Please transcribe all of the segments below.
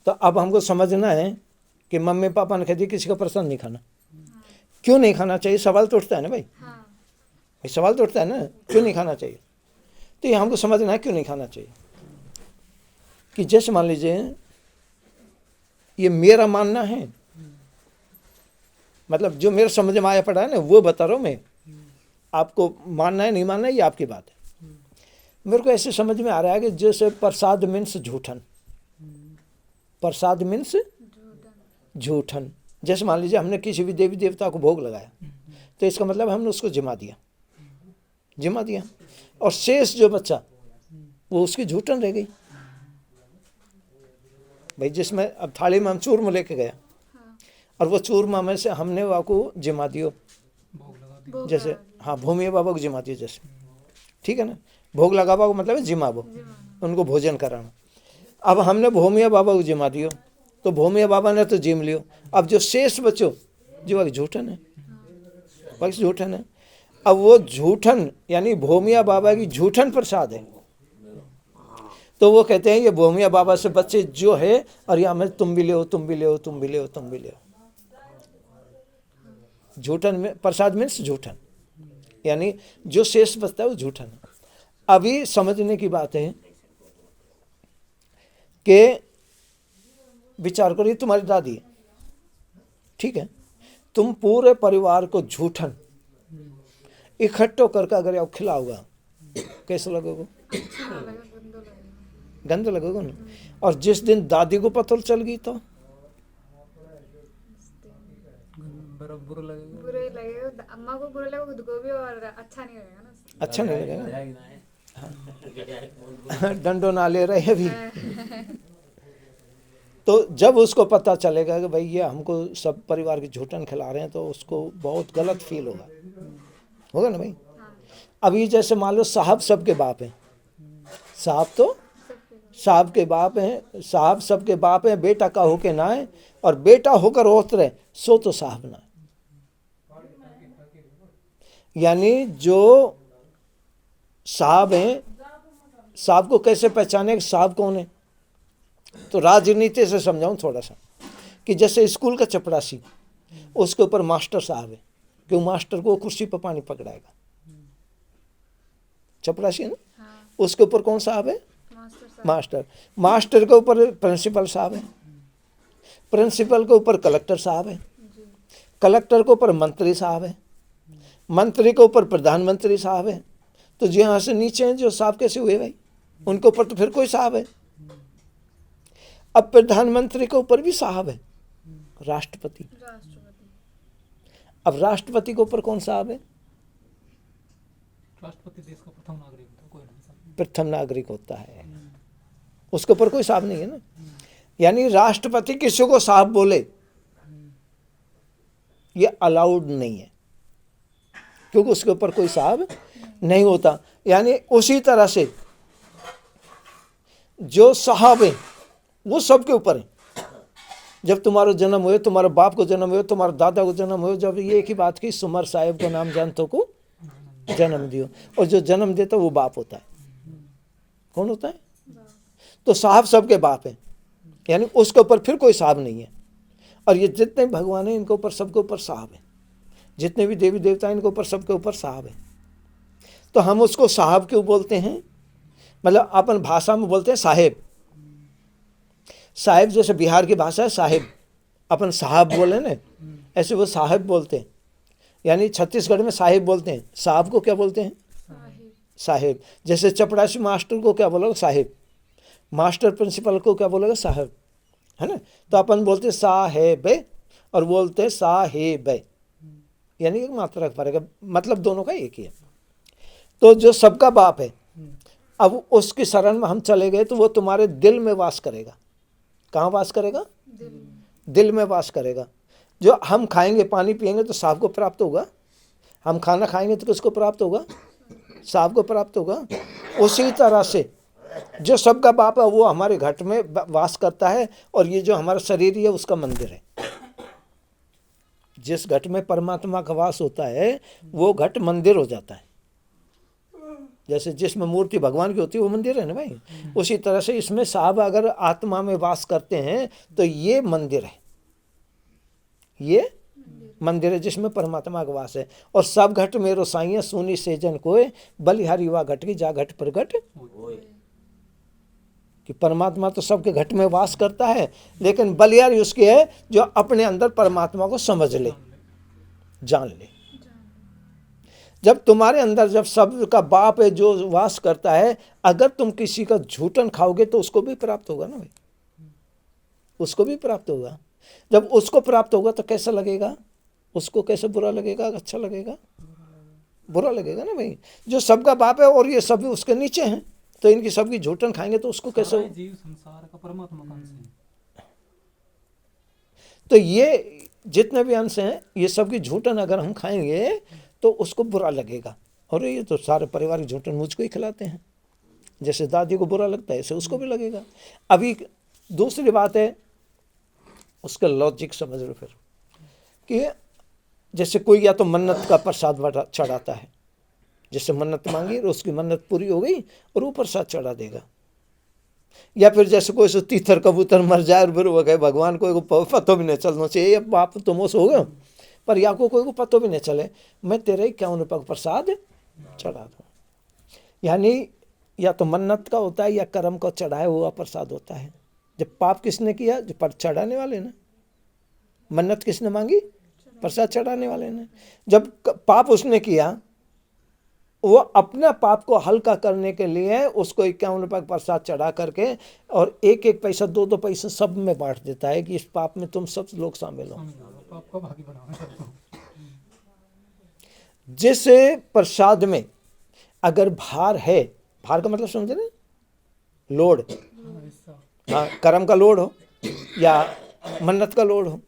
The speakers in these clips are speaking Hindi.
तो अब हमको समझना है कि मम्मी पापा ने कह दिया किसी का प्रसाद नहीं खाना, क्यों नहीं खाना चाहिए, सवाल तो उठता है ना भाई, भाई सवाल तो उठता है ना, क्यों नहीं खाना चाहिए। तो ये हमको समझना है क्यों नहीं खाना चाहिए। कि जैसे मान लीजिए ये मेरा मानना है, मतलब जो मेरे समझ में आया पड़ा है ना वो बता रहा हूँ मैं, आपको मानना है नहीं मानना है ये आपकी बात है। मेरे को ऐसे समझ में आ रहा है कि जैसे प्रसाद मीन्स झूठन, प्रसाद मीन्स झूठन। जैसे मान लीजिए हमने किसी भी देवी देवता को भोग लगाया तो इसका मतलब हमने उसको जिमा दिया, जिमा दिया, और शेष जो बच्चा वो उसकी झूठन रह गई। भाई जिसमें अब थाली में हम चूरमा लेके गया और वो चूरमा में से हमने वाको जिमा दियो, जैसे हाँ भूमि बाबा को जिमा दियो जैसे, ठीक है ना, भोग लगावा को मतलब है जिमाबो, उनको भोजन कराना। अब हमने भूमिया बाबा को जिमा दियो तो भूमिया बाबा ने तो जिम लियो, अब जो शेष बचो जो वाकी झूठन है, वाकी झूठन है। अब वो झूठन यानी भूमिया बाबा की झूठन प्रसाद है, तो वो कहते हैं ये भूमिया बाबा से बच्चे जो है और यहाँ में तुम भी ले, तुम भी ले, तुम भी ले, तुम भी ले। झूठन में प्रसाद मीन्स झूठन, यानी जो शेष बचता है वो झूठन है। अभी समझने की बात है कि विचार करो ये तुम्हारी दादी है, ठीक है, तुम पूरे परिवार को झूठन इकट्ठो करके अगर आप खिलाओगा कैसा लगेगा, गंदा लगेगा ना। और जिस दिन दादी को पता चल गई तो बुरा लगेगा, अम्मा को बुरा लगेगा, खुद को भी, और अच्छा नहीं लगेगा ना, अच्छा नहीं लगेगा। डंडो ना ले रहे अभी। तो जब उसको पता चलेगा कि भाई ये हमको सब परिवार की झूठन खिला रहे हैं तो उसको बहुत गलत फील होगा, होगा ना भाई। अभी जैसे मान लो साहब सबके बाप हैं, साहब तो साहब के बाप हैं, साहब सबके बाप हैं, बेटा का होके ना है और बेटा होकर होत रहे सो तो साहब ना है। यानी जो साहब हैं, साहब को कैसे पहचाने कि साहब कौन है, तो राजनीति से समझाऊं थोड़ा सा कि जैसे स्कूल का चपरासी, उसके ऊपर मास्टर साहब है, क्यों मास्टर को कुर्सी पर पानी पकड़ाएगा, चपरासी है ना, उसके ऊपर कौन साहब है, मास्टर। मास्टर के ऊपर प्रिंसिपल साहब है, प्रिंसिपल के ऊपर कलेक्टर साहब है, कलेक्टर के ऊपर मंत्री साहब है, मंत्री के ऊपर प्रधानमंत्री साहब है। तो जो यहाँ से नीचे हैं जो साहब कैसे हुए भाई, उनके ऊपर तो फिर कोई साहब है। अब प्रधानमंत्री के ऊपर भी साहब है, राष्ट्रपति। अब राष्ट्रपति के ऊपर कौन साहब है, राष्ट्रपति देश का प्रथम नागरिक होता है, कोई नहीं, प्रथम नागरिक होता है, उसके ऊपर कोई साहब नहीं है ना। यानी राष्ट्रपति किसी को साहब बोले ये अलाउड नहीं है, क्योंकि उसके ऊपर कोई साहब नहीं होता। यानी उसी तरह से जो साहब है वो सबके ऊपर है। जब तुम्हारा जन्म हुए, तुम्हारे बाप को जन्म हुए, तुम्हारे दादा को जन्म हुए, जब ये एक ही बात की सुमर साहेब को नाम जानतो को जन्म दियो, और जो जन्म देता वो बाप होता है। कौन होता है, तो साहब सबके बाप है, यानी उसके ऊपर फिर कोई साहब नहीं है। और ये जितने भगवान हैं इनके ऊपर सबके ऊपर साहब है, जितने भी देवी देवता हैं इनके ऊपर सबके ऊपर साहब है। तो हम उसको साहब क्यों बोलते हैं, मतलब अपन भाषा में बोलते हैं साहेब। साहेब जैसे बिहार की भाषा है साहेब, अपन साहब बोले ना, ऐसे वो साहेब बोलते हैं। यानी छत्तीसगढ़ में साहेब बोलते हैं, साहब को क्या बोलते हैं, साहेब। जैसे चपरासी मास्टर को क्या बोलोगे, साहेब। मास्टर प्रिंसिपल को क्या बोलोगे, साहब, है ना। तो अपन बोलते साहेब और बोलते हैं साहेब, यानी एक मात्रा का फर्क है, मतलब दोनों का एक ही है। तो जो सबका बाप है, अब उसकी शरण में हम चले गए तो वो तुम्हारे दिल में वास करेगा। कहाँ वास करेगा, दिल में वास करेगा। जो हम खाएंगे पानी पिएंगे तो साहब को प्राप्त होगा, हम खाना खाएंगे तो किसको प्राप्त होगा, साहब को प्राप्त होगा। उसी तरह से जो सबका बाप है वो हमारे घट में वास करता है, और ये जो हमारा शरीर है उसका मंदिर है। जिस घट में परमात्मा का वास होता है वो घट मंदिर हो जाता है, जैसे जिसमें मूर्ति भगवान की होती है वो मंदिर है ना भाई, उसी तरह से इसमें साहब अगर आत्मा में वास करते हैं तो ये मंदिर है, ये मंदिर है जिसमें परमात्मा का वास है। और सब घट मेरो साइया सुनी सेजन कोय, बलिहारी वा घट की जा घट प्रगट, कि परमात्मा तो सबके घट में वास करता है, लेकिन बलिहारी उसकी है जो अपने अंदर परमात्मा को समझ ले, जान ले। जब तुम्हारे अंदर जब सब का बाप है जो वास करता है, अगर तुम किसी का झूठन खाओगे तो उसको भी प्राप्त होगा ना भाई, उसको भी प्राप्त होगा। जब उसको प्राप्त होगा तो कैसा लगेगा, उसको कैसे बुरा लगेगा, अच्छा लगेगा, बुरा लगेगा ना भाई। जो सबका बाप है और ये सभी उसके नीचे हैं, तो इनकी सबकी झूठन खाएंगे तो उसको कैसे। जीव संसार का परमात्मा का अंश है। तो ये जितने भी अंश हैं ये सबकी झूठन अगर हम खाएंगे तो उसको बुरा लगेगा। और ये तो सारे परिवार की झूठन मुझको ही खिलाते हैं, जैसे दादी को बुरा लगता है ऐसे उसको भी लगेगा। अभी दूसरी बात है, उसका लॉजिक समझ लो फिर, कि जैसे कोई या तो मन्नत का प्रसाद चढ़ाता है, जैसे मन्नत मांगी और उसकी मन्नत पूरी हो गई और वो प्रसाद चढ़ा देगा। या फिर जैसे कोई सो तीथर कबूतर मर जाए और फिर वो कहे भगवान को पतो भी नहीं चलना चाहिए, अब बाप तुम हो गए, पर या कोई को पतो भी नहीं चले, मैं तेरे ही 51 रुपये का प्रसाद चढ़ा दूँ। यानी या तो मन्नत का होता है या कर्म का चढ़ाया हुआ प्रसाद होता है। जब पाप किसने किया, जो पर चढ़ाने वाले ने। मन्नत किसने मांगी, प्रसाद चढ़ाने वाले ने। जब पाप उसने किया, वो अपना पाप को हल्का करने के लिए उसको 51 रुपये का प्रसाद चढ़ा करके और एक एक पैसा 2-2 पैसा सब में बांट देता है कि इस पाप में तुम सब लोग शामिल हो। आपका भागी बनाओ सबको। जिस प्रसाद में अगर भार है, भार का मतलब समझे ना, लोड, हाँ, कर्म का लोड हो या मन्नत का लोड हो,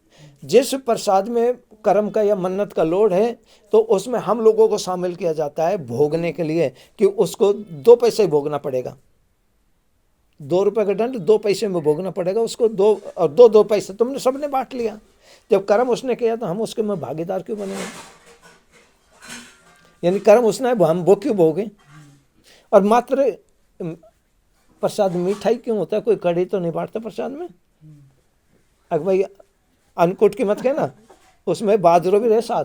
जिस प्रसाद में कर्म का या मन्नत का लोड है तो उसमें हम लोगों को शामिल किया जाता है भोगने के लिए, कि उसको 2 पैसे ही भोगना पड़ेगा। 2 रुपये का दंड 2 पैसे में भोगना पड़ेगा उसको, 2 और 2 पैसे तुमने सबने बांट लिया। जब कर्म उसने किया तो हम उसके में भागीदार क्यों बनेंगे, यानी कर्म उसने हम वो क्यों भोगे। और मात्र प्रसाद मिठाई क्यों होता है, कोई कड़ी तो नहीं बांटता प्रसाद में। अगर भाई अन्नकूट की मत कहना, उसमें बाजरो भी रहे साथ,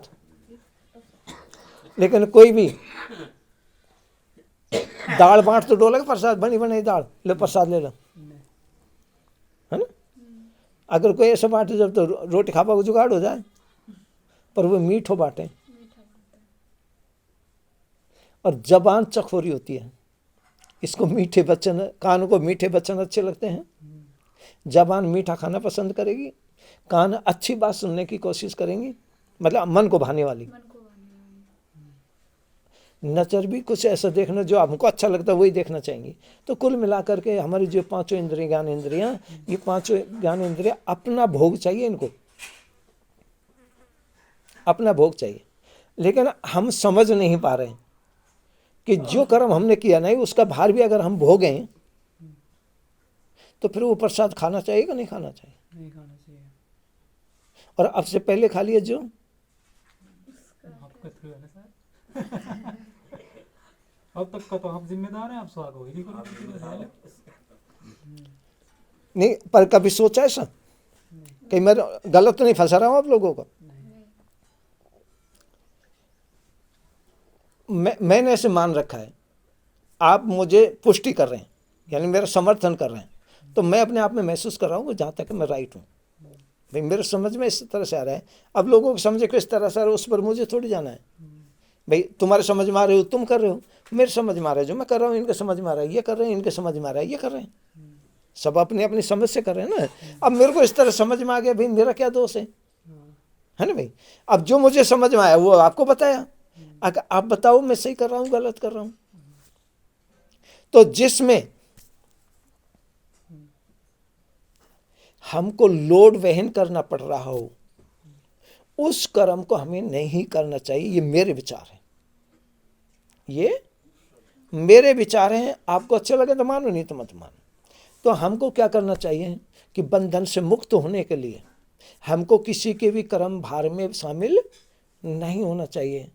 लेकिन कोई भी दाल बांट तो डोलेगा प्रसाद, बनी बनाई दाल ले प्रसाद ले लो, है ना। अगर कोई ऐसा बांटे जब तो रोटी खापा को जुगाड़ हो जाए, पर वो मीठो बांटे। और जबान चखोरी होती है, इसको मीठे बच्चन, कान को मीठे बच्चन अच्छे लगते हैं, जबान मीठा खाना पसंद करेगी, कान अच्छी बात सुनने की कोशिश करेंगी, मतलब मन को भाने वाली। नजर भी कुछ ऐसा देखना जो हमको अच्छा लगता है वही देखना चाहिए। तो कुल मिलाकर के हमारी जो 5 इंद्रियां, ज्ञान इंद्रियां, ये 5 ज्ञान इंद्रियां अपना भोग चाहिए, इनको अपना भोग चाहिए। लेकिन हम समझ नहीं पा रहे हैं कि जो कर्म हमने किया नहीं उसका भार भी अगर हम भोगें तो फिर वो प्रसाद खाना चाहिए कि नहीं खाना चाहिए। नहीं खाना चाहिए। और अब से पहले खा लिया जो आपका थ्रू है ना सर। अब तक का तो आप जिम्मेदार हैं, आप स्वाद हो ही नहीं करोगे। नहीं, पर कभी सोचा ऐसा कहीं मैं गलत तो नहीं फंसा रहा हूं आप लोगों को। मैंने ऐसे मान रखा है, आप मुझे पुष्टि कर रहे हैं, यानी मेरा समर्थन कर रहे हैं, तो मैं अपने आप में महसूस कर रहा हूँ जहाँ तक मैं राइट हूँ। भाई मेरे समझ में इस तरह से आ रहा है, अब लोगों को समझे किस तरह से आ रहा है उस पर मुझे थोड़ी जाना है। भाई तुम्हारे समझ में आ रहे हो तुम कर रहे हो, मेरे समझ में आ रहा है जो मैं कर रहा हूँ, इनके समझ में आ रहा है ये कर रहे हैं, इनके समझ में आ रहा है ये कर रहे हैं, सब अपनी अपनी समझ से कर रहे हैं ना। अब मेरे को इस तरह समझ में आ गया, भाई मेरा क्या दोष है ना भाई। अब जो मुझे समझ में आया वो आपको बताया, अगर आप बताओ मैं सही कर रहा हूँ गलत कर रहा हूँ। तो जिसमें हमको लोड वहन करना पड़ रहा हो उस कर्म को हमें नहीं करना चाहिए। ये मेरे विचार हैं, ये मेरे विचार हैं। आपको अच्छा लगे तो मानो, नहीं तो मत मानो। तो हमको क्या करना चाहिए कि बंधन से मुक्त होने के लिए हमको किसी के भी कर्म भार में शामिल नहीं होना चाहिए।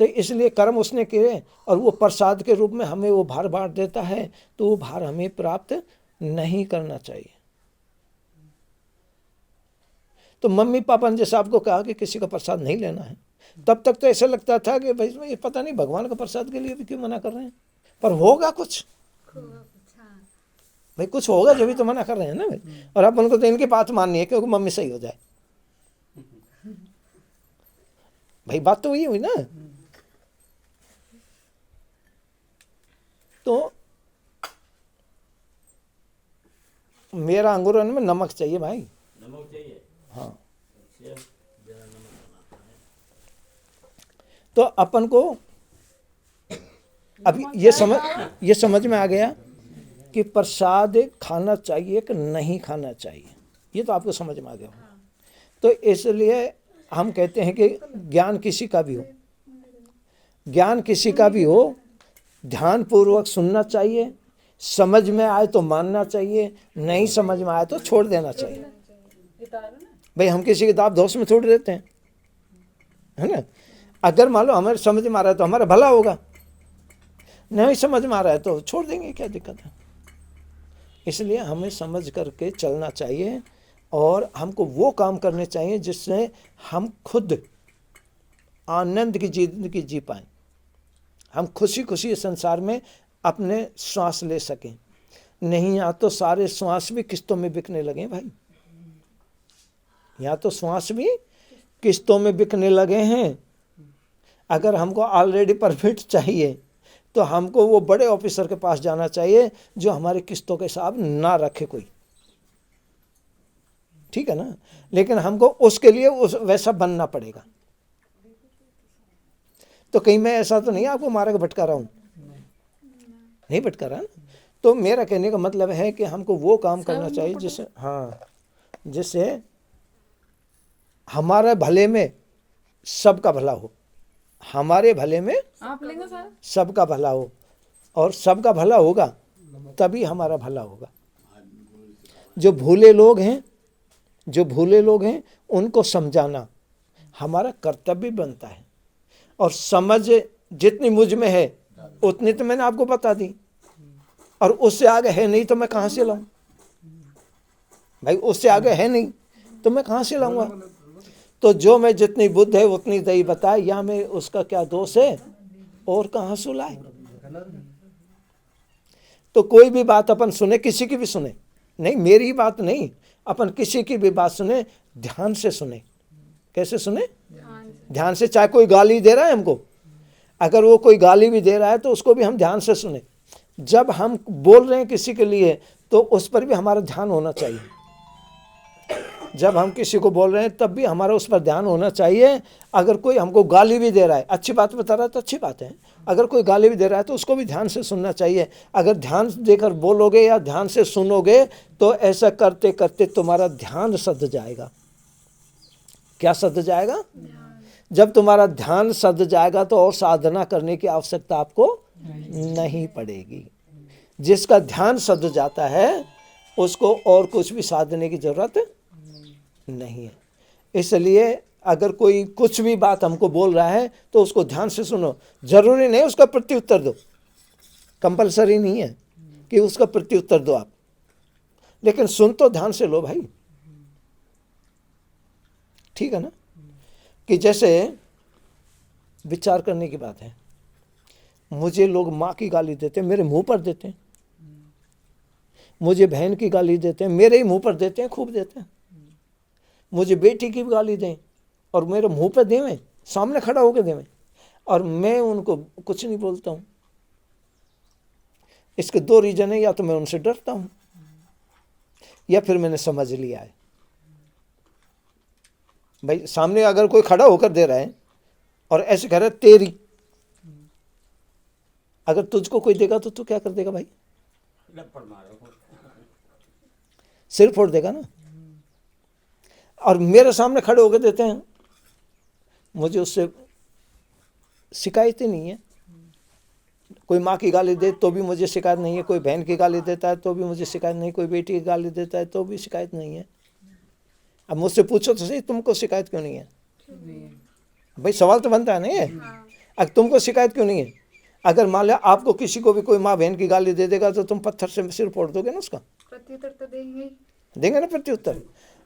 तो इसलिए कर्म उसने किए और वो प्रसाद के रूप में हमें वो भार बांट देता है, तो वो भार हमें प्राप्त नहीं करना चाहिए। तो मम्मी पापा ने जैसे आपको कहा कि किसी का प्रसाद नहीं लेना है, तब तक तो ऐसा लगता था कि भाई ये पता नहीं भगवान का प्रसाद के लिए भी क्यों मना कर रहे हैं, पर होगा कुछ, भाई कुछ होगा जब भी तो मना कर रहे हैं ना भाई। और अपन को तो इनकी बात माननी है क्योंकि मम्मी सही हो जाए, भाई बात तो वही हुई ना। तो मेरा अंगूरन में नमक चाहिए भाई, नमक चाहिए। हाँ। अच्छा, जरा नमक बनाता है। तो अपन को अब ये समझ में आ गया कि प्रसाद खाना चाहिए कि नहीं खाना चाहिए, ये तो आपको समझ में आ गया। तो इसलिए हम कहते हैं कि ज्ञान किसी का भी हो, ज्ञान किसी का भी हो, ध्यान पूर्वक सुनना चाहिए, समझ में आए तो मानना चाहिए, नहीं समझ में आए तो छोड़ देना चाहिए। भाई हम किसी किताब दोष में छोड़ देते हैं, है ना। अगर मान लो हमारे समझ में आ रहा है तो हमारा भला होगा, नहीं समझ में आ रहा है तो छोड़ देंगे, क्या दिक्कत है। इसलिए हमें समझ करके चलना चाहिए और हमको वो काम करने चाहिए जिससे हम खुद आनंद की जिंदगी जी पाएं, हम खुशी खुशी इस संसार में अपने श्वास ले सकें। नहीं यहाँ तो सारे श्वास भी किस्तों में बिकने लगे भाई, यहाँ तो श्वास भी किस्तों में बिकने लगे हैं। अगर हमको ऑलरेडी परमिट चाहिए तो हमको वो बड़े ऑफिसर के पास जाना चाहिए जो हमारे किस्तों के हिसाब ना रखे कोई, ठीक है ना। लेकिन हमको उसके लिए उस वैसा बनना पड़ेगा। तो कहीं मैं ऐसा तो नहीं आपको मारा के भटका रहा हूं, नहीं भटका रहा ना। तो मेरा कहने का मतलब है कि हमको वो काम करना चाहिए जिससे, हाँ, जिससे हमारे भले में सबका भला हो, हमारे भले में आप लेंगे सर? सबका भला हो, और सबका भला होगा तभी हमारा भला होगा। जो भूले लोग हैं उनको समझाना हमारा कर्तव्य बनता है। और समझ जितनी मुझ में है उतनी तो मैंने आपको बता दी, और उससे आगे है नहीं तो मैं कहाँ से लाऊं भाई, उससे आगे है नहीं तो मैं कहाँ से लाऊंगा। तो जो मैं जितनी बुद्ध है उतनी दही बताए, या मैं उसका क्या दोष है और कहाँ सुलाए। तो कोई भी बात अपन सुने, किसी की भी सुने, नहीं मेरी बात नहीं, अपन किसी की भी बात सुने ध्यान से सुने। कैसे सुने? ध्यान से। चाहे कोई गाली दे रहा है हमको, अगर वो कोई गाली भी दे रहा है तो उसको भी हम ध्यान से सुने। जब हम बोल रहे हैं किसी के लिए तो उस पर भी हमारा ध्यान होना चाहिए। जब हम किसी को बोल रहे हैं तब भी हमारा उस पर ध्यान होना चाहिए। अगर कोई हमको गाली भी दे रहा है, अच्छी बात बता रहा है तो अच्छी बात है, अगर कोई गाली भी दे रहा है तो उसको भी ध्यान से सुनना चाहिए। अगर ध्यान देकर बोलोगे या ध्यान से सुनोगे तो ऐसा करते करते तुम्हारा ध्यान सध जाएगा। क्या सध जाएगा? जब तुम्हारा ध्यान सध जाएगा तो और साधना करने की आवश्यकता आपको नहीं पड़ेगी। जिसका ध्यान सध जाता है उसको और कुछ भी साधने की जरूरत नहीं है। इसलिए अगर कोई कुछ भी बात हमको बोल रहा है तो उसको ध्यान से सुनो। जरूरी नहीं उसका प्रत्युत्तर दो, कंपलसरी नहीं है कि उसका प्रत्युत्तर दो आप, लेकिन सुन तो ध्यान से लो भाई, ठीक है ना। कि जैसे विचार करने की बात है, मुझे लोग माँ की गाली देते हैं, मेरे मुंह पर देते हैं। मुझे बहन की गाली देते हैं, मेरे ही मुंह पर देते हैं, खूब देते हैं। मुझे बेटी की भी गाली दें और मेरे मुंह पर देवें, सामने खड़ा होकर देवें, और मैं उनको कुछ नहीं बोलता हूँ। इसके दो रीजन है, या तो मैं उनसे डरता हूँ या फिर मैंने समझ लिया है। भाई सामने अगर कोई खड़ा होकर दे रहा है और ऐसे कह रहा है तेरी, अगर तुझको कोई देगा तो तू क्या कर देगा भाई? सिर फोड़ देगा ना। और मेरे सामने खड़े होकर देते हैं, मुझे उससे शिकायत ही नहीं है। कोई माँ की गाली दे तो भी मुझे शिकायत नहीं है, कोई बहन की गाली देता है तो भी मुझे शिकायत नहीं, कोई बेटी की गाली देता है तो भी शिकायत नहीं है। अब मुझसे पूछो तो सही, तुमको शिकायत क्यों नहीं है? भाई सवाल तो बनता है नहीं है। अगर तुमको शिकायत क्यों नहीं है? अगर मान लिया आपको किसी को भी कोई माँ बहन की गाली दे देगा तो तुम पत्थर से सिर फोड़ दोगे ना उसका? प्रत्युत्तर तो देंगे ही। देंगे ना प्रत्युत्तर।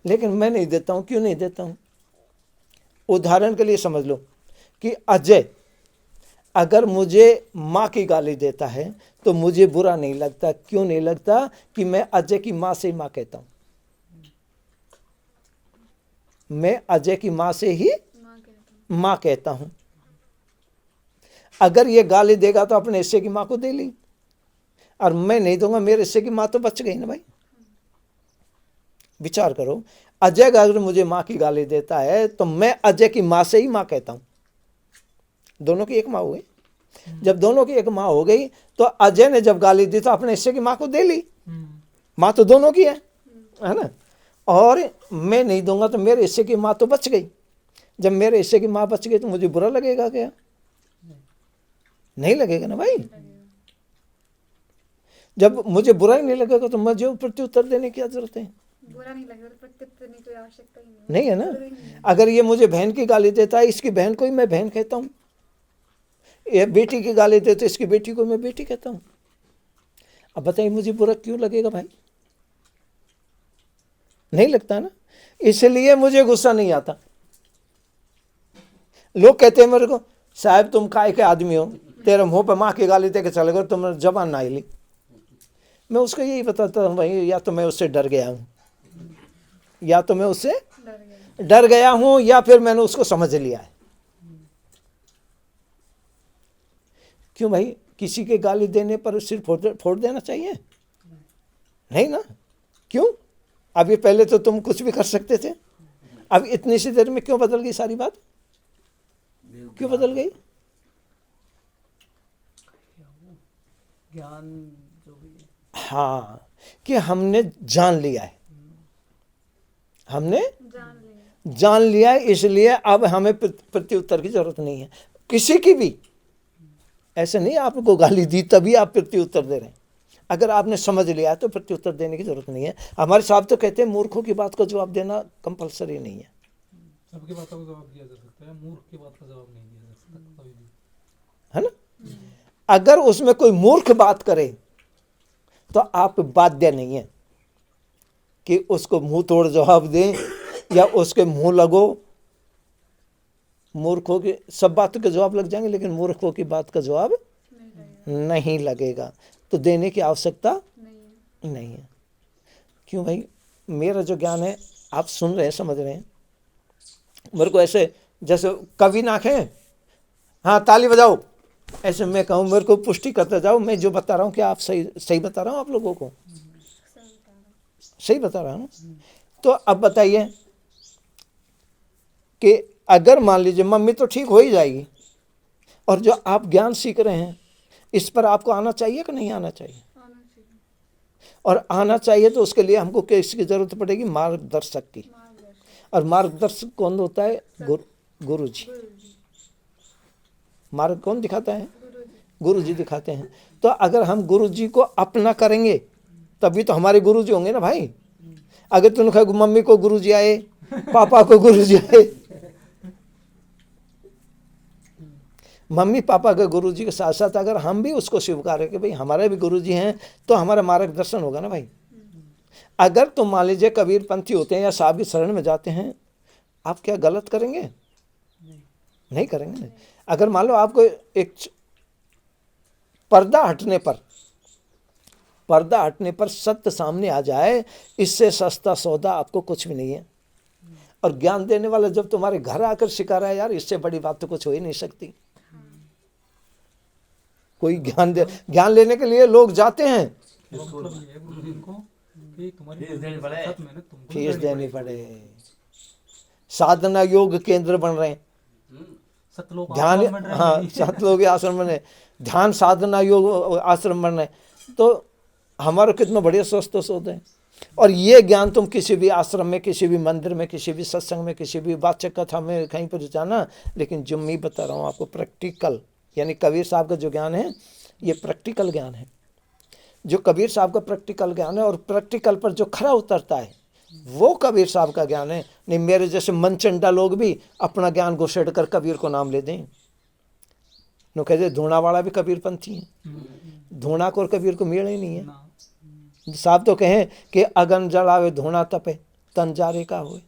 लेकिन मैं नहीं देता हूँ। क्यों नहीं देता हूँ? उदाहरण के लिए समझ लो कि अजय अगर मुझे माँ की गाली देता है तो मुझे बुरा नहीं लगता। क्यों नहीं लगता? कि मैं अजय की माँ से ही माँ कहता हूँ। मैं अजय की माँ से ही माँ कहता हूँ। अगर ये गाली देगा तो अपने हिस्से की माँ को दे ली, और मैं नहीं दूंगा, मेरे हिस्से की माँ तो बच गई ना भाई। विचार करो, अजय अगर मुझे माँ की गाली देता है तो मैं अजय की माँ से ही माँ कहता हूँ। दोनों की एक माँ हो गई। जब दोनों की एक माँ हो गई तो अजय ने जब गाली दी तो अपने हिस्से की माँ को दे ली। माँ तो दोनों की है ना? और मैं नहीं दूंगा तो मेरे हिस्से की माँ तो बच गई। जब मेरे हिस्से की माँ बच गई तो मुझे बुरा लगेगा क्या? नहीं लगेगा ना भाई। जब मुझे बुरा ही नहीं लगेगा तो मुझे प्रत्युत्तर देने की क्या जरूरत है? बुरा नहीं लगेगा तो प्रत्युत्तर देने की कोई आवश्यकता ही नहीं है ना। अगर ये मुझे बहन की गाली देता है, इसकी बहन को ही मैं बहन कहता हूँ। ये बेटी की गाली देते, इसकी बेटी को मैं बेटी कहता हूँ। अब बताइए मुझे बुरा क्यों लगेगा भाई? नहीं लगता ना। इसलिए मुझे गुस्सा नहीं आता। लोग कहते हैं मेरे को, साहब तुम काय के आदमी हो, तेरे मुंह पे माँ की गाली दे के चले गए, तुमने जबान ना हिली। मैं उसको यही बताता हूँ भाई, या तो मैं उससे डर गया हूँ, या तो मैं उससे डर गया हूँ, या फिर मैंने उसको समझ लिया है। क्यों भाई? किसी के गाली देने पर सिर फोड़ देना चाहिए? नहीं ना। क्यों? अभी पहले तो तुम कुछ भी कर सकते थे, अब इतनी सी देर में क्यों बदल गई सारी बात? क्यों बदल गई? ज्ञान जो भी है, हाँ, कि हमने जान लिया है। हमने जान लिया है, इसलिए अब हमें प्रत्युत्तर की जरूरत नहीं है किसी की भी। ऐसे नहीं आपको गाली दी तभी आप प्रत्युत्तर दे रहे हैं। अगर आपने समझ लिया तो प्रत्युत्तर देने की जरूरत नहीं है। हमारे साहब तो कहते हैं मूर्खों की बात का जवाब देना कंपलसरी नहीं है। सबकी बातों का जवाब दिया जा सकता है, मूर्ख की बात का जवाब नहीं दिया जा सकता कभी भी, है ना। अगर उसमें कोई मूर्ख बात करे तो आप बाध्य नहीं है कि उसको मुंह तोड़ जवाब दें या उसके मुंह लगो। मूर्खों की सब बातों के जवाब लग जाएंगे, लेकिन मूर्खों की बात का जवाब नहीं लगेगा, तो देने की आवश्यकता नहीं है। क्यों भाई? मेरा जो ज्ञान है आप सुन रहे हैं, समझ रहे हैं। मेरे को ऐसे जैसे कवि नाखे, हाँ ताली बजाओ, ऐसे मैं कहूँ, मेरे को पुष्टि करते जाओ। मैं जो बता रहा हूँ क्या आप सही बता रहा हूँ? आप लोगों को सही बता रहा हूँ। तो अब बताइए कि अगर मान लीजिए मम्मी तो ठीक हो ही जाएगी, और जो आप ज्ञान सीख रहे हैं इस पर आपको आना चाहिए कि नहीं आना चाहिए? और आना चाहिए तो उसके लिए हमको किसकी जरूरत पड़ेगी? मार्गदर्शक की। और मार्गदर्शक कौन होता है? गुरु जी। मार्ग कौन दिखाता है? गुरु जी दिखाते हैं। तो अगर हम गुरु जी को अपना करेंगे तभी तो हमारे गुरु जी होंगे ना भाई। अगर तुमने कहा मम्मी को गुरु जी आए, पापा को गुरु जी आए, मम्मी पापा के गुरु जी के साथ साथ अगर हम भी उसको स्वीकार है कि भाई हमारे भी गुरु जी हैं, तो हमारा मार्गदर्शन होगा ना भाई। अगर तुम मान लीजिए कबीर पंथी होते हैं या साहब की शरण में जाते हैं, आप क्या गलत करेंगे? नहीं करेंगे ना। अगर मान लो आपको एक पर्दा हटने पर सत्य सामने आ जाए, इससे सस्ता सौदा आपको कुछ भी नहीं है। और ज्ञान देने वाला जब तुम्हारे घर आकर सिखा रहा है, यार इससे बड़ी बात तो कुछ हो ही नहीं सकती। कोई ज्ञान लेने के लिए लोग जाते हैं, फीस देनी पड़े। साधना योग केंद्र बन रहे हैं, ध्यान, हाँ सतलोक आश्रम बने, ध्यान साधना योग आश्रम बन रहे हैं। तो हमारा कितना बढ़िया स्वस्थ सौदा है। और ये ज्ञान तुम किसी भी आश्रम में, किसी भी मंदिर में, किसी भी सत्संग में, किसी भी वाचक कथा में कहीं पर जाना, लेकिन जो मैं बता रहा हूँ आपको प्रैक्टिकल, यानी कबीर साहब का जो ज्ञान है ये प्रैक्टिकल ज्ञान है। जो कबीर साहब का प्रैक्टिकल ज्ञान है और प्रैक्टिकल पर जो खरा उतरता है वो कबीर साहब का ज्ञान है। नहीं मेरे जैसे मनचंडा लोग भी अपना ज्ञान घुसेड़ कर कबीर को नाम ले दें, नो कहते धूणा वाला भी कबीर पंथी है, धूणा को और कबीर को मेल ही नहीं है। ना साहब तो कहें कि अगन जलावे धूणा तपे तन जारे का होए,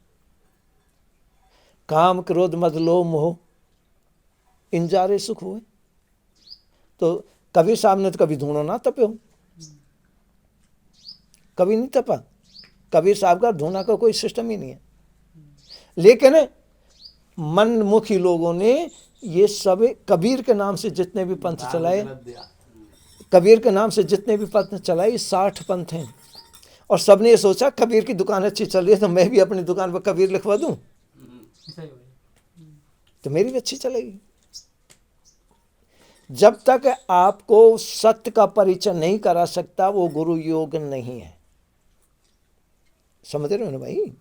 काम क्रोध मद लोभ मोह इन जारे सुख होए। तो कबीर साहब ने तो कभी धूणो ना तपे हो, कभी नहीं तपा। कबीर साहब का धूना का कोई सिस्टम ही नहीं है। लेकिन मनमुखी लोगों ने ये सब कबीर के नाम से जितने भी पंथ चलाए, कबीर के नाम से जितने भी पंथ चलाए 60 पंथ हैं। और सबने ये सोचा कबीर की दुकान अच्छी चल रही है तो मैं भी अपनी दुकान पर कबीर लिखवा दूं सही भाई। तो मेरी भी अच्छी चलेगी। जब तक आपको सत्य का परिचय नहीं करा सकता वो गुरु योग नहीं है। समझ रहे हो ना भाई?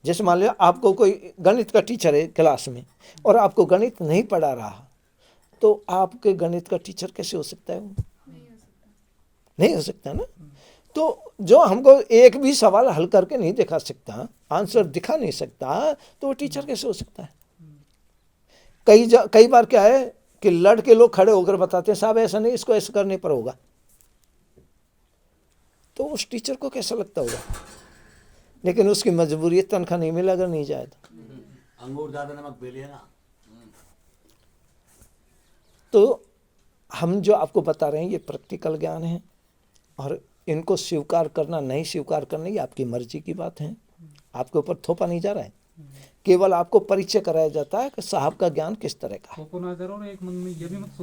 जैसे मान लिया आपको कोई गणित का टीचर है क्लास में और आपको गणित नहीं पढ़ा रहा, तो आपके गणित का टीचर कैसे हो सकता है? वो नहीं हो सकता ना। तो जो हमको एक भी सवाल हल करके नहीं दिखा सकता, आंसर दिखा नहीं सकता, तो वो टीचर कैसे हो सकता है? कई बार क्या है कि लड़के लोग खड़े होकर बताते हैं साहब ऐसा नहीं, इसको ऐसा करने पर होगा, तो उस टीचर को कैसा लगता होगा? लेकिन उसकी मजबूरी है, तनख्वाह नहीं मिला अगर नहीं जाए तो। अंगूर ज्यादा नमक पी लिया ना। तो हम जो आपको बता रहे हैं ये प्रैक्टिकल ज्ञान है, और इनको स्वीकार करना नहीं स्वीकार करना ये आपकी मर्जी की बात है। आपके ऊपर थोपा नहीं जा रहा है, केवल आपको परिचय कराया जाता है कि साहब का ज्ञान किस तरह का है। ना जरूर एक मन में ये भी मत